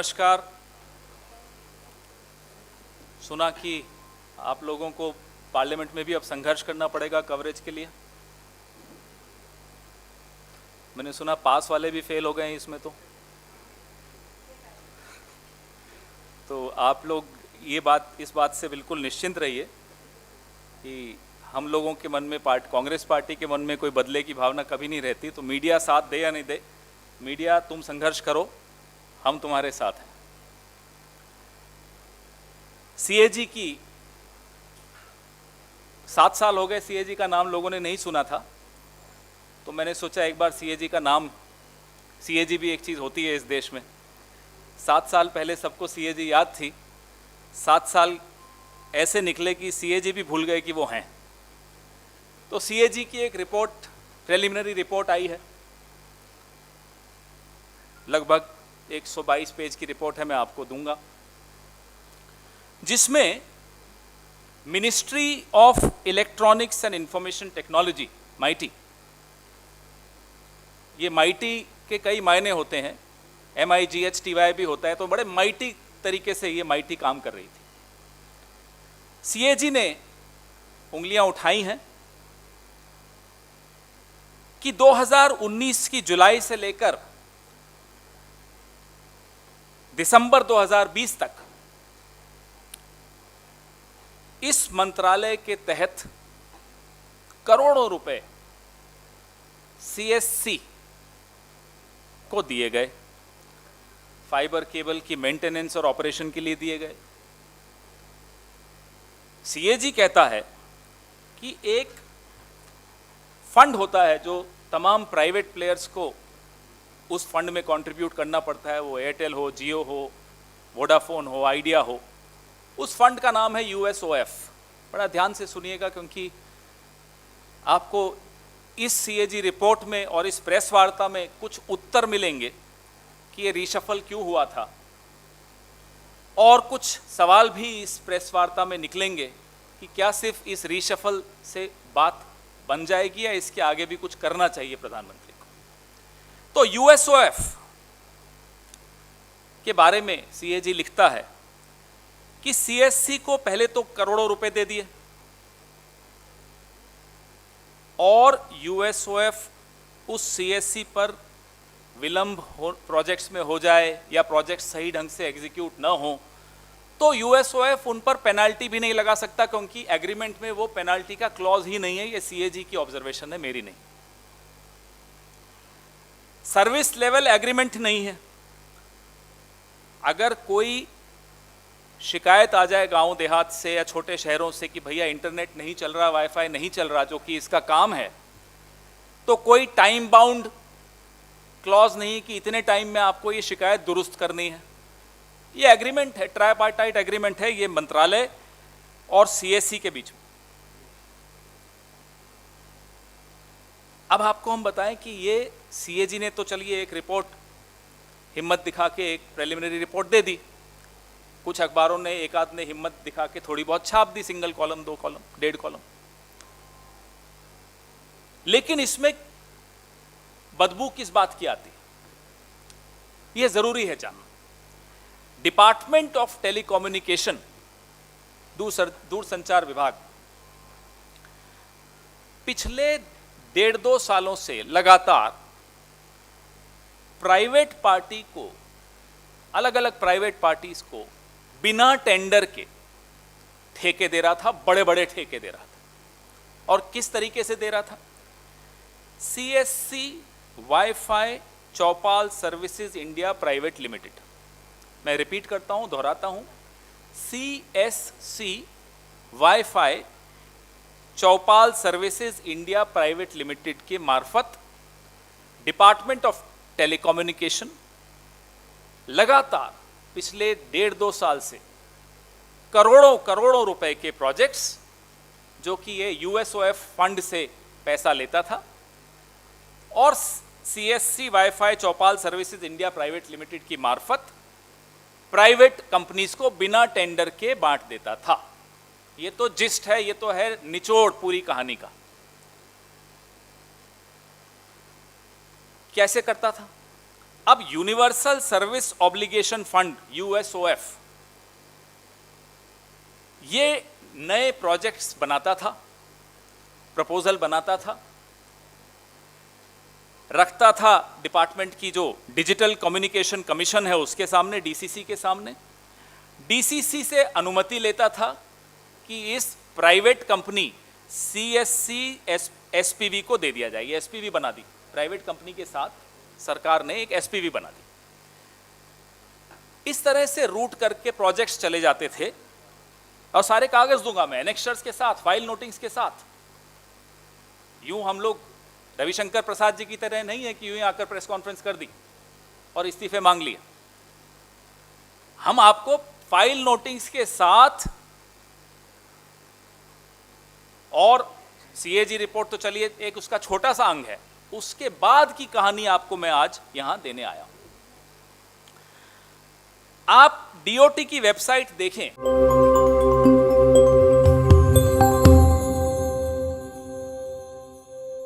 नमस्कार। सुना कि आप लोगों को पार्लियामेंट में भी अब संघर्ष करना पड़ेगा कवरेज के लिए। मैंने सुना पास वाले भी फेल हो गए हैं इसमें। तो आप लोग इस बात से बिल्कुल निश्चिंत रहिए कि हम लोगों के मन में कांग्रेस पार्टी के मन में कोई बदले की भावना कभी नहीं रहती। तो मीडिया साथ दे या नहीं दे, मीडिया तुम संघर्ष करो, हम तुम्हारे साथ हैं। सीएजी की 7 साल हो गए, सीएजी का नाम लोगों ने नहीं सुना था, तो मैंने सोचा एक बार सीएजी का नाम, सीएजी भी एक चीज़ होती है इस देश में। 7 साल पहले सबको सीएजी याद थी, 7 साल ऐसे निकले कि सीएजी भी भूल गए कि वो हैं। तो सीएजी की एक रिपोर्ट, प्रिलिमिनरी रिपोर्ट आई है, लगभग 122 पेज की रिपोर्ट है, मैं आपको दूंगा, जिसमें ministry of electronics and information technology, mighty, ये माइटी के कई मायने होते हैं, MIGHTY भी होता है, तो बड़े माइटी तरीके से ये माइटी काम कर रही थी। सीएजी ने उंगलियां उठाई हैं कि 2019 की जुलाई से लेकर दिसंबर 2020 तक इस मंत्रालय के तहत करोड़ों रुपए CSC को दिए गए, फाइबर केबल की मेंटेनेंस और ऑपरेशन के लिए दिए गए। सीएजी कहता है कि एक फंड होता है जो तमाम प्राइवेट प्लेयर्स को उस फंड में कंट्रीब्यूट करना पड़ता है, वो एयरटेल हो, जियो हो, वोडाफोन हो, आइडिया हो। उस फंड का नाम है USOF। बड़ा ध्यान से सुनिएगा, क्योंकि आपको इस सीएजी रिपोर्ट में और इस प्रेस वार्ता में कुछ उत्तर मिलेंगे कि ये रीशफल क्यों हुआ था, और कुछ सवाल भी इस प्रेस वार्ता में निकलेंगे कि क्या सिर्फ इस रीशफल से बात बन जाएगी या इसके आगे भी कुछ करना चाहिए प्रधानमंत्री को। तो USOF के बारे में सीएजी लिखता है कि CSC को पहले तो करोड़ों रुपए दे दिए, और USOF उस CSC पर विलंब प्रोजेक्ट्स में हो जाए या प्रोजेक्ट सही ढंग से एग्जीक्यूट ना हो तो USOF उन पर पेनाल्टी भी नहीं लगा सकता, क्योंकि एग्रीमेंट में वो पेनाल्टी का क्लॉज ही नहीं है। ये सीएजी की ऑब्जर्वेशन है, मेरी नहीं। सर्विस लेवल एग्रीमेंट नहीं है। अगर कोई शिकायत आ जाए गांव देहात से या छोटे शहरों से कि भैया इंटरनेट नहीं चल रहा, वाईफाई नहीं चल रहा, जो कि इसका काम है, तो कोई टाइम बाउंड क्लॉज नहीं कि इतने टाइम में आपको ये शिकायत दुरुस्त करनी है। ये एग्रीमेंट है, ट्राइपार्टाइट एग्रीमेंट है, ये मंत्रालय और CSC के बीच में। अब आपको हम बताएं कि ये सीएजी ने तो चलिए एक रिपोर्ट हिम्मत दिखा के एक प्रिलिमिनरी रिपोर्ट दे दी, कुछ अखबारों ने, एक आध ने हिम्मत दिखा के थोड़ी बहुत छाप दी, सिंगल कॉलम, 2 कॉलम, 1.5 कॉलम, लेकिन इसमें बदबू किस बात की आती है, यह जरूरी है जानना। डिपार्टमेंट ऑफ टेलीकम्युनिकेशन, दूरसंचार विभाग, पिछले 1.5-2 सालों से लगातार प्राइवेट पार्टी को, अलग अलग प्राइवेट पार्टीज को बिना टेंडर के ठेके दे रहा था, बड़े बड़े ठेके दे रहा था। और किस तरीके से दे रहा था? CSC वाईफाई चौपाल सर्विसेज इंडिया प्राइवेट लिमिटेड, मैं रिपीट करता हूं, दोहराता हूं, CSC वाईफाई चौपाल सर्विसेज इंडिया प्राइवेट लिमिटेड के मार्फत डिपार्टमेंट ऑफ टेलीकम्युनिकेशन लगातार पिछले 1.5-2 साल से करोड़ों करोड़ों रुपए के प्रोजेक्ट्स, जो कि ये USOF फंड से पैसा लेता था, और CSC वाईफाई चौपाल सर्विसेज इंडिया प्राइवेट लिमिटेड की मार्फत प्राइवेट कंपनीज को बिना टेंडर के बांट देता था। ये तो जिस्ट है, ये तो है निचोड़ पूरी कहानी का। कैसे करता था? अब universal service obligation fund USOF ये नए प्रोजेक्ट्स बनाता था, प्रपोजल बनाता था, रखता था डिपार्टमेंट की जो डिजिटल कम्युनिकेशन कमीशन है उसके सामने, डीसीसी के सामने। डीसीसी से अनुमति लेता था कि इस प्राइवेट कंपनी सीएससी एसपीवी को दे दिया जाए। ये एसपीवी बना दी, प्राइवेट कंपनी के साथ सरकार ने एक एसपीवी बना दी। इस तरह से रूट करके प्रोजेक्ट्स चले जाते थे और सारे कागज दूंगा मैं एनेक्शर्स के साथ, फाइल नोटिंग्स के साथ। यूं हम लोग रविशंकर प्रसाद जी की तरह नहीं है कि यूं ही आकर प्रेस कॉन्फ्रेंस कर दी और इस्तीफे मांग लिए। हम आपको फाइल नोटिंग्स के साथ, और सीएजी रिपोर्ट तो चलिए एक उसका छोटा सा अंग है, उसके बाद की कहानी आपको मैं आज यहां देने आया हूं। आप डीओटी की वेबसाइट देखें,